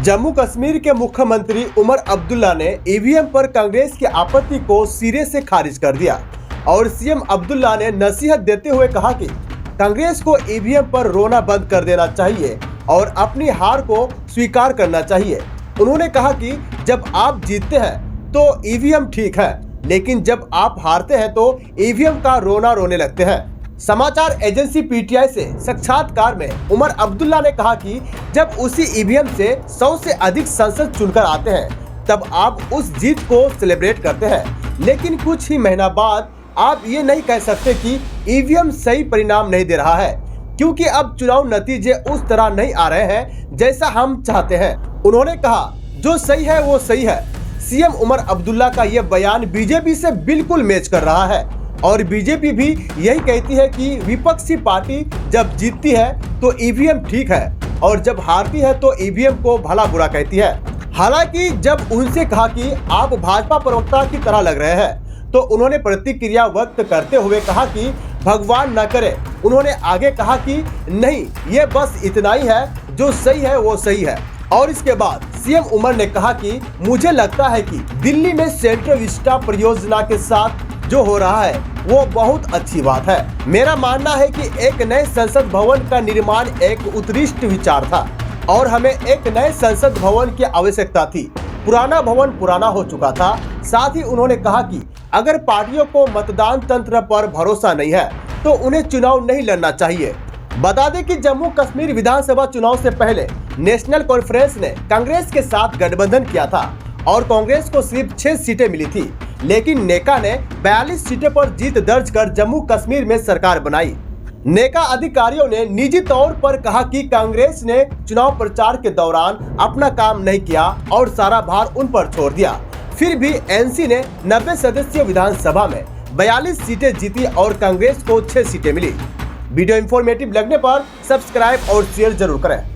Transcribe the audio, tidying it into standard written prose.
जम्मू कश्मीर के मुख्यमंत्री उमर अब्दुल्ला ने ईवीएम पर कांग्रेस की आपत्ति को सिरे से खारिज कर दिया और सीएम अब्दुल्ला ने नसीहत देते हुए कहा कि कांग्रेस को ईवीएम पर रोना बंद कर देना चाहिए और अपनी हार को स्वीकार करना चाहिए। उन्होंने कहा कि जब आप जीतते हैं तो ईवीएम ठीक है, लेकिन जब आप हारते हैं तो ईवीएम का रोना रोने लगते हैं। समाचार एजेंसी पीटीआई से साक्षात्कार में उमर अब्दुल्ला ने कहा कि जब उसी ईवीएम से 100 से अधिक सांसद चुनकर आते हैं तब आप उस जीत को सेलिब्रेट करते हैं, लेकिन कुछ ही महीना बाद आप ये नहीं कह सकते कि ईवीएम सही परिणाम नहीं दे रहा है, क्योंकि अब चुनाव नतीजे उस तरह नहीं आ रहे हैं जैसा हम चाहते हैं। उन्होंने कहा जो सही है वो सही है। सीएम उमर अब्दुल्ला का यह बयान बीजेपी से बिल्कुल मैच कर रहा है और बीजेपी भी यही कहती है कि विपक्षी पार्टी जब जीतती है तो ईवीएम ठीक है और जब हारती है तो ईवीएम को भला बुरा कहती है। हालांकि जब उनसे कहा कि आप भाजपा प्रवक्ता की तरह लग रहे हैं तो उन्होंने प्रतिक्रिया व्यक्त करते हुए कहा कि भगवान न करे। उन्होंने आगे कहा कि नहीं, ये बस इतना ही है, जो सही है वो सही है। और इसके बाद सीएम उमर ने कहा कि मुझे लगता है कि दिल्ली में सेंट्रल विस्टा परियोजना के साथ जो हो रहा है वो बहुत अच्छी बात है। मेरा मानना है कि एक नए संसद भवन का निर्माण एक उत्कृष्ट विचार था और हमें एक नए संसद भवन की आवश्यकता थी। पुराना भवन पुराना हो चुका था। साथ ही उन्होंने कहा कि अगर पार्टियों को मतदान तंत्र पर भरोसा नहीं है तो उन्हें चुनाव नहीं लड़ना चाहिए। बता दें कि जम्मू कश्मीर विधानसभा चुनाव से पहले नेशनल कॉन्फ्रेंस ने कांग्रेस के साथ गठबंधन किया था और कांग्रेस को सिर्फ 6 सीटें मिली थी, लेकिन नेका ने 42 सीटों पर जीत दर्ज कर जम्मू कश्मीर में सरकार बनाई। नेका अधिकारियों ने निजी तौर पर कहा कि कांग्रेस ने चुनाव प्रचार के दौरान अपना काम नहीं किया और सारा भार उन पर छोड़ दिया। फिर भी एनसी ने 90 सदस्यीय विधानसभा में 42 सीटें जीती और कांग्रेस को 6 सीटें मिली। वीडियो इंफॉर्मेटिव लगने पर सब्सक्राइब और शेयर जरूर करें।